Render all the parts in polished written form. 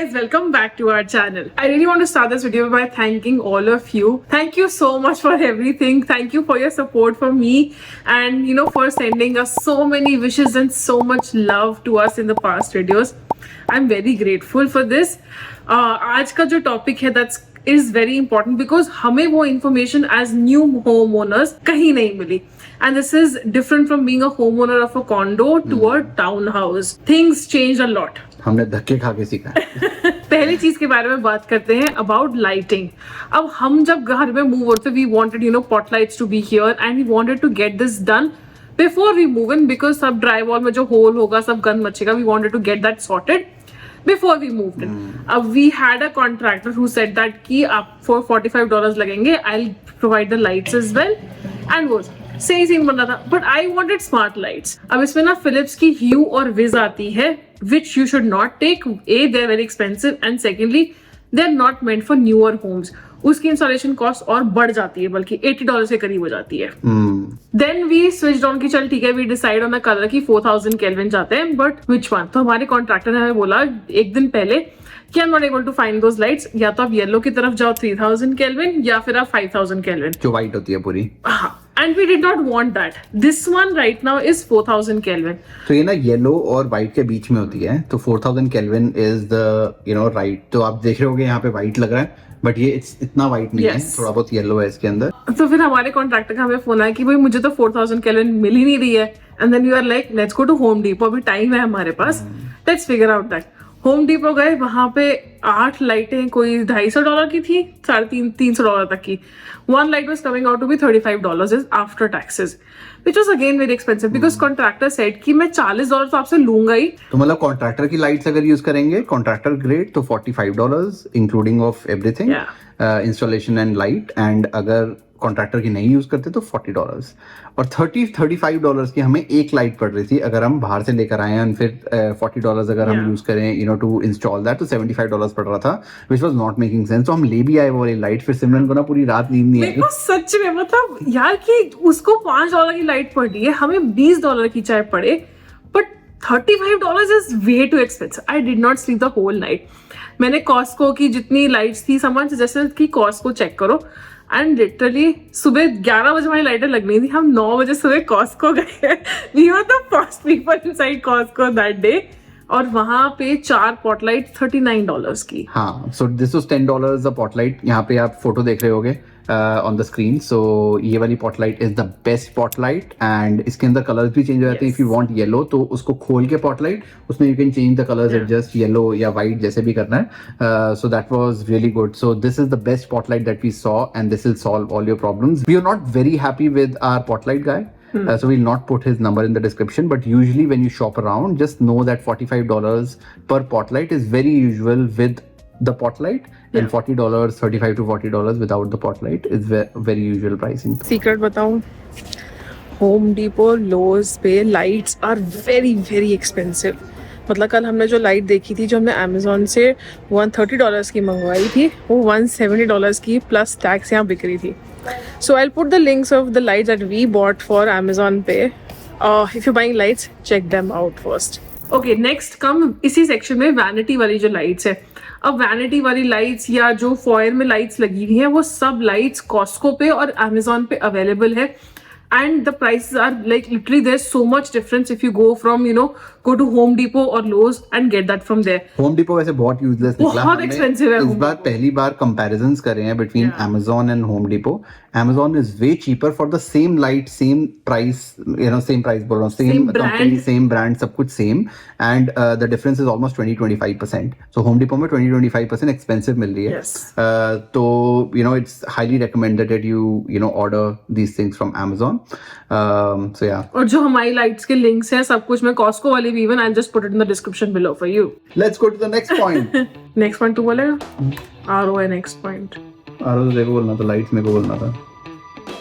guys, welcome back to our channel. I really want to start this video by thanking all of you. Thank you so much for everything. Thank you for your support for me and for sending us so many wishes and so much love to us in the past videos. I'm very grateful for this. आज का जो topic है that is very important because हमें वो information as new homeowners कहीं नहीं मिली. And this is different from being a homeowner of a condo to a townhouse. Things changed a lot. हमने धक्के खा के सीखा है. पहली चीज के बारे में बात करते हैं अबाउट लाइटिंग. अब हम जब घर में मूव होते we wanted pot lights to be here and we wanted to get this done before we move in because सब ड्राई वॉल में जो होल होगा सब गंद मचेगा. We wanted to get that sorted before we moved in. We had a contractor who said that कि आप for $45 लगेंगे, I'll provide the lights as well. And वो सही सीन बन रहा था. But I wanted smart lights. अब इसमें ना Philips की Hue और Viz आती है, which you should not take. A, they're very expensive, and secondly, they're not meant for newer homes. उसकी इंस्टॉलेशन कॉस्ट और बढ़ जाती है, बल्कि $80 के करीब हो जाती है. देन वी स्विच ऑन की चल ठीक है, we decide on a colour की 4000 केल्विन जाते हैं, बट विच वन. तो हमारे कॉन्ट्रैक्टर ने हमें बोला एक दिन पहले कि I am not able to find those lights. या तो आप येलो की तरफ जाओ 3000 केल्विन या फिर आप 5000 केल्विन जो व्हाइट होती है पूरी. हाँ, and we did not want that. This one right now is 4000 Kelvin. तो ये ना येलो और व्हाइट के बीच में होती है, तो 4000 केल्विन इज द राइट. तो आप देख रहे होगे यहाँ पे व्हाइट लग रहा है, बट ये इतना व्हाइट नहीं है, थोड़ा बहुत येलो है इसके अंदर. तो फिर हमारे कॉन्ट्रैक्टर का हमें फोन आया कि भाई मुझे तो 4000 केल्विन मिल ही नहीं रही है. And then you are like let's go to Home Depot, अभी टाइम है हमारे पास, let's figure out that. Home Depot गए, वहां पे 8 लाइटें कोई $250 की थी, $350 तक की. One light was coming out to be $35 is after taxes, which was again very expensive because contractor said कि मैं $40 तो आपसे लूंगा ही. तो मतलब कॉन्ट्रैक्टर की लाइट्स अगर यूज करेंगे, कॉन्ट्रैक्टर ग्रेड, तो $45 including of everything, installation and light. And अगर कॉन्ट्रैक्टर की नहीं यूज करते तो $40 और $35 की हमें एक लाइट पड़ रही थी अगर हम बाहर से लेकर आए हैं. फिर $40 अगर हम यूज करें टू इंस्टॉल दैट, तो $75 पड़ रहा था, which was not making sense. तो हम ले भी आए वो वाली लाइट, फिर सिमरन को ना पूरी रात नींद नहीं आई. सच में मतलब यार कि उसको $5 की लाइट पड़ रही है, हमें $20 की चाहे पड़े, but $35 is way too expensive. I did not sleep the whole night. मैंने कॉस्को की जितनी लाइट्स थी, समझ जैसे कि कॉस्को चेक करो, एंड लिटरली सुबह 11 बजे हमारी लाइटें लगनी थी, हम 9 बजे सुबह कॉस्को गए. We were the first people inside Costco that day. और वहां पे 4 पॉट लाइट $39 की. हाँ, so this was $10 a pot light. यहाँ पे आप फोटो देख रहे होगे ऑन द स्क्रीन. सो ये वाली pot light is the best pot light, and इसके अंदर कलर्स भी चेंज हो जाते हैं. इफ यू वांट येलो तो उसको खोल के पॉट लाइट, उसमें you can change the colours, adjust yellow या व्हाइट जैसे भी करना है. So that was really good. So this is the best pot light that we saw, and this will solve all your problems. We are not very happy with our pot light guy. So we'll not put his number in the description, but usually when you shop around, just know that $45 per pot light is very usual with the pot light, and $40, $35 to $40 without the pot light is very usual pricing. Secret बताऊं, Home Depot, Lowe's पे lights are very very expensive. मतलब कल हमने जो light देखी थी, जो हमने Amazon से $130 की मंगवाई थी, वो $170 की प्लस टैक्स यहाँ बिक रही थी. So I'll put the links of the lights that we bought for Amazon Pay. If you're buying lights, check them out first. Okay, next come इसी सेक्शन में वैनिटी वाली जो लाइट्स है. अब वैनिटी वाली लाइट्स या जो फॉयर में लाइट्स लगी हुई हैं, वो सब लाइट्स कॉस्को पे और Amazon पे अवेलेबल है. And the prices are like literally there's so much difference if you go from go to Home Depot or Lowe's and get that from there. Home Depot वैसे बहुत useless निकला. बहुत expensive है. इस बार पहली बार comparisons करे हैं between Amazon and Home Depot. Amazon is way cheaper for the same light, same price, same price बोल रहा हूँ, same company, same brand, सब कुछ same, and the difference is almost 20-25%. So Home Depot में 20-25% expensive मिल रही है. Yes. तो it's highly recommended that you order these things from Amazon. So yeah. और जो हमारी लाइट्स के लिंक्स हैं सब कुछ, मैं कॉस्को वाली भी even I'll just put it in the description below for you. Let's go to the next point. Next point तू बोलेगा? ROI next point. ROI देखो बोलना था, लाइट्स मेरे को बोलना था.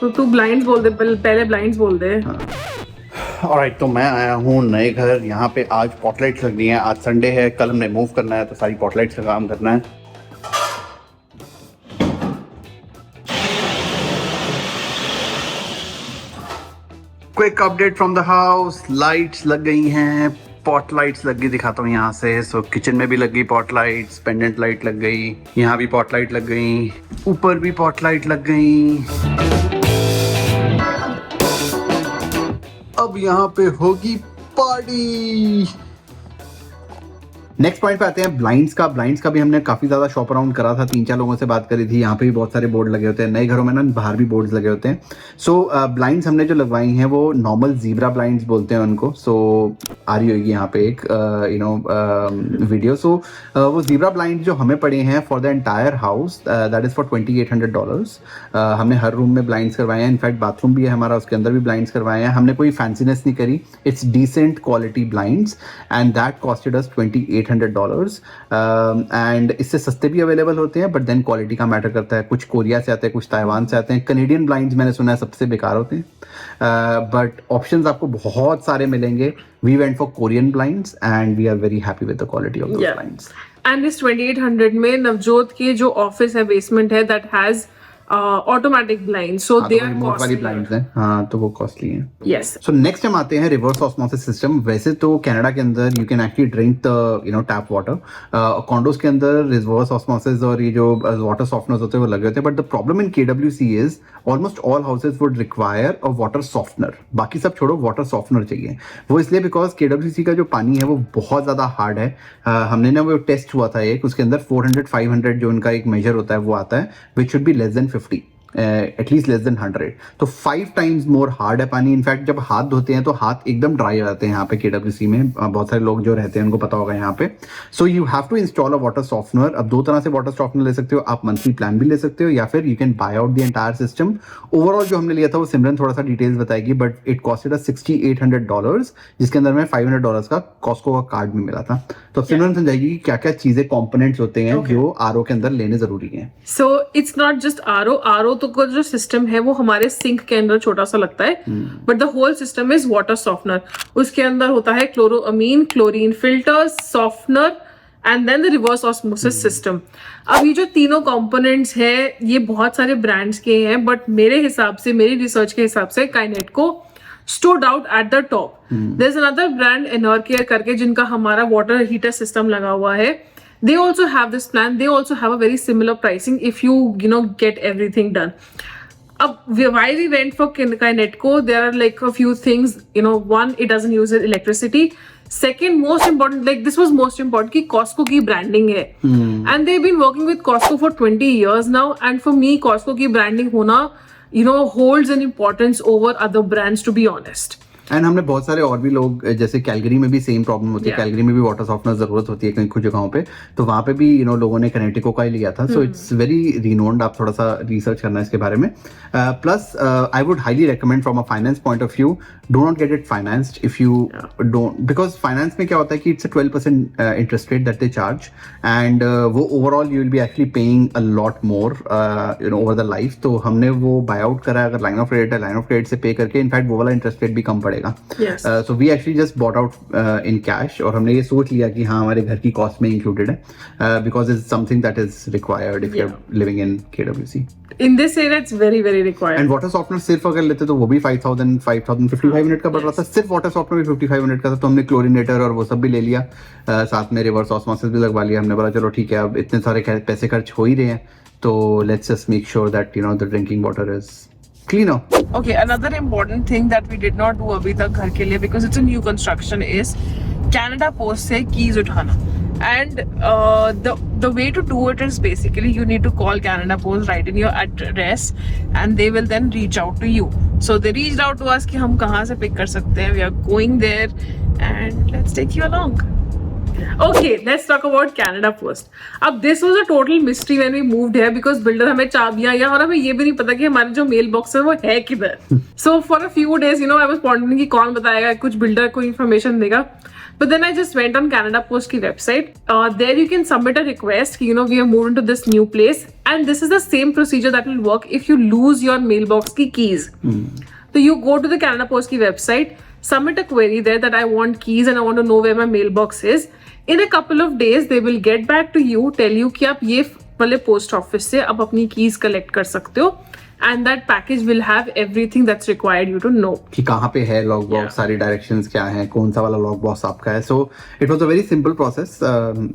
तो तू ब्लाइंड्स बोल दे, पहले ब्लाइंड्स बोल दे. ऑलराइट, तो मैं आया हूँ नए घर. यहाँ पे आज पॉटलाइट्स लग रही हैं. आज संडे है, कल हमने मूव करना है, तो सारी पॉटलाइट्स का काम करना है. Quick update from the house. Lights लग गई हैं, पॉट लाइट्स लग गई, दिखाता हूँ यहाँ से। सो किचन में भी लग गई पॉट लाइट्स, पेंडेंट लाइट लग गई, यहाँ भी पॉट लाइट लग गई, ऊपर भी पॉट लाइट लग गई। अब यहाँ पे होगी पार्टी। नेक्स्ट पॉइंट पे आते हैं ब्लाइंड्स का। ब्लाइंड्स का भी हमने काफी ज्यादा शॉप अराउंड करा था, 3-4 लोगों से बात करी थी। यहाँ पे भी बहुत सारे बोर्ड लगे होते हैं, नए घरों में ना बाहर भी बोर्ड्स लगे होते हैं। सो ब्लाइंड्स हमने जो लगवाई हैं वो नॉर्मल जीब्रा ब्लाइंड्स बोलते हैं उनको। सो आ रही होगी यहाँ पे एक वीडियो। सो वो जीब्रा ब्लाइंड जो हमें पड़े हैं for the entire house, that is for $2800। हमने हर रूम में ब्लाइंड्स करवाए हैं, इनफैक्ट बाथरूम भी है हमारा, उसके अंदर भी ब्लाइंड्स करवाए हैं। हमने कोई फैंसीनेस नहीं करी, it's decent quality blinds and that costed us $2800। And इससे सस्ते भी अवेलेबल होते हैं, बट देन क्वालिटी का मैटर करता है। कुछ कोरिया से आते हैं, कुछ ताइवान से आते हैं। कनेडियन ब्लाइंड्स मैंने सुना है सबसे बेकार होते हैं, बट ऑप्शंस आपको बहुत सारे मिलेंगे। We went for Korean blinds and we are very happy with the quality of those blinds. And इस 2800 में नवजोत के जो ऑफिस है, बेसमेंट है, that has automatic blind, so they are remote वाली ब्लाइंड्स हैं, हाँ, तो वो कॉस्टली हैं। यस। सो नेक्स्ट हम आते हैं रिवर्स ऑस्मोसिस सिस्टम। वैसे तो कनाडा के अंदर you can actually drink the tap water. Condos के अंदर रिवर्स ऑस्मोसिस और ये जो वाटर सॉफ्टनर्स होते हैं वो लगे होते हैं, but the problem in KWC is almost all houses would require a water softener. बाकी सब छोड़ो, वाटर सॉफ्टनर चाहिए। वो इसलिए बिकॉज KWC का जो पानी है वो बहुत ज्यादा हार्ड है। हमने ना वो टेस्ट हुआ था एक, उसके अंदर 400-500 जो उनका एक मेजर होता है वो आता है, which should be less than 50, at least less than 100। तो 5 टाइम्स मोर हार्ड है पानी। इनफैक्ट जब हाथ धोते हैं तो हाथ एकदम ड्राई हो जाते हैं यहाँ पे KWC में। बहुत सारे लोग जो रहते हैं उनको पता होगा यहाँ पे। So you have to install a water softener. अब 2 तरह से वाटर सॉफ्टनर ले सकते हो आप, मंथली प्लान भी ले सकते हो या फिर you can buy out the entire system. Overall जो हमने लिया था वो सिमरन थोड़ा सा डिटेल्स बताएगी, बट इट कॉस्टेड अस $6800, जिसके अंदर में $500 का कॉस्को का कार्ड भी मिला था। तो सिमरन समझाएगी कि क्या क्या चीजें कंपोनेंट्स होते हैं जो आरओ के अंदर लेने जरूरी हैं। So it's not just RO तो का जो सिस्टम है वो हमारे सिंक के अंदर छोटा सा लगता है, but the whole system is water softener. उसके अंदर होता है chloramine, chlorine filter, softener and then the reverse osmosis system. अब ये जो तीनों कंपोनेंट्स है ये बहुत सारे ब्रांड्स के हैं, बट मेरे हिसाब से, मेरी रिसर्च के हिसाब से काइनेटको stood out at the top. There's another brand Enercare करके जिनका हमारा water heater system लगा हुआ है. They also have this plan. They also have a very similar pricing if you get everything done. Why we went for Kinetco, there are like a few things. One, it doesn't use electricity. Second, most important, like this was most important, कि Costco की branding है. And they've been working with Costco for 20 years now. And for me, Costco की branding होना holds an importance over other brands, to be honest. And हमने बहुत सारे और भी लोग, जैसे कैलगरी में भी सेम प्रॉब्लम होती है, कैलगरी में भी वाटर सॉफ्टनर जरूरत होती है कहीं कुछ जगहों पे, तो वहाँ पे भी लोगों ने कनेटिको का ही लिया था। सो इट्स वेरी रिनोन्ड, आप थोड़ा सा रिसर्च करना इसके बारे में। Plus I would highly recommend from a finance point of view, do not get it financed if you don't, because finance में क्या होता है कि it's a 12% interest rate that they charge, and वो overall you will be actually paying a lot more over the life. तो हमने वो buy out करा, अगर लाइन ऑफ क्रेडिट है, लाइन ऑफ क्रेडिट से पे करके, इनफैक्ट वो वाला इंटरेस्ट रेट भी कम पड़ेगा। So we actually just bought out in cash, और हमने ये सोच लिया कि हाँ हमारे घर की कॉस्ट में इंक्लूडेड है, because it's something that is required if you're living in KWC. In this area, it's very very required. And water softener सिर्फ अगर लेते तो वो भी 5000 55 मिनट का पड़ रहा था। सिर्फ वाटर सॉफ्टनर भी 55 मिनट का था, तो हमने क्लोरीनेटर और वो सब भी ले लिया, साथ में रिवर्स ऑस्मोसिस भी लगवा लिया। हमने बोला चलो ठीक है, अब इतने सारे पैसे खर्च हो ही रहे हैं, तो let's just make sure that the drinking water is cleaner. Okay, another important thing that we did not do अभी तक घर के लिए, because it's a new construction, is Canada Post से keys उठाना. And the way to do it is basically you need to call Canada Post, write in your address, and they will then reach out to you. So they reached out to us कि हम कहाँ से pick कर सकते हैं. We are going there and let's take you along. Okay, let's talk about Canada Post. अब this was a total mystery when we moved here, because builder हमें चाबियां या, और हमें ये भी नहीं पता कि हमारे जो मेल बॉक्स है वो है किधर. So for a few days, I was pondering कि कौन बताएगा, कुछ builder कोई information देगा. But then I just went on Canada Post की website. There you can submit a request कि we have moved into this new place, and this is the same procedure that will work if you lose your mailbox की keys. So you go to the Canada Post की website, submit a query there that I want keys and I want to know where my mailbox is. In a couple of days, they will get back to you, tell you कि आप ये वाले post office से आप अपनी keys collect कर सकते हो, and that package will have everything that's required you to know. कि कहाँ पे है लॉक बॉक्स, Yeah. सारी डायरेक्शंस क्या हैं, कौन सा वाला लॉक बॉक्स आपका है. So it was a very simple process.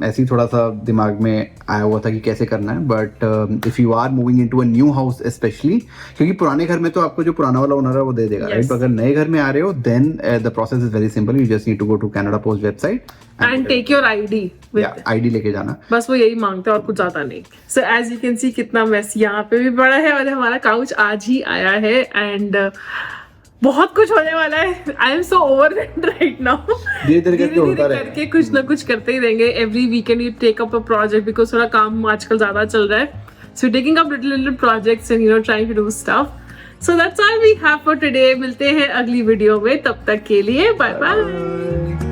ऐसे ही थोड़ा सा दिमाग में आया हुआ था कि कैसे करना है. But if you are moving into a new house specially, क्योंकि पुराने घर में तो आपको जो पुराना वाला ओनर है वो दे देगा, Yes. राइट. अगर नए घर में आ रहे हो then the process is very simple. You just need to go to Canada Post website And take your ID with या आईडी लेके जाना. बस वो यही मांगते हैं और कुछ ज्यादा नहीं. So as you can see कितना मेस यहाँ पे भी बड़ा है और हमारा काउच आज ही आया है एंड बहुत कुछ होने वाला है. I am so overwhelmed right now. धीरे-धीरे करके होता रहेगा. करके कुछ ना कुछ करते ही रहेंगे. Every weekend we take up a project because थोड़ा काम आजकल ज्यादा चल रहा है. So taking up little projects and trying to do stuff. So that's all we have for today. मिलते हैं अगली वीडियो में, तब तक के लिए बाय बाय.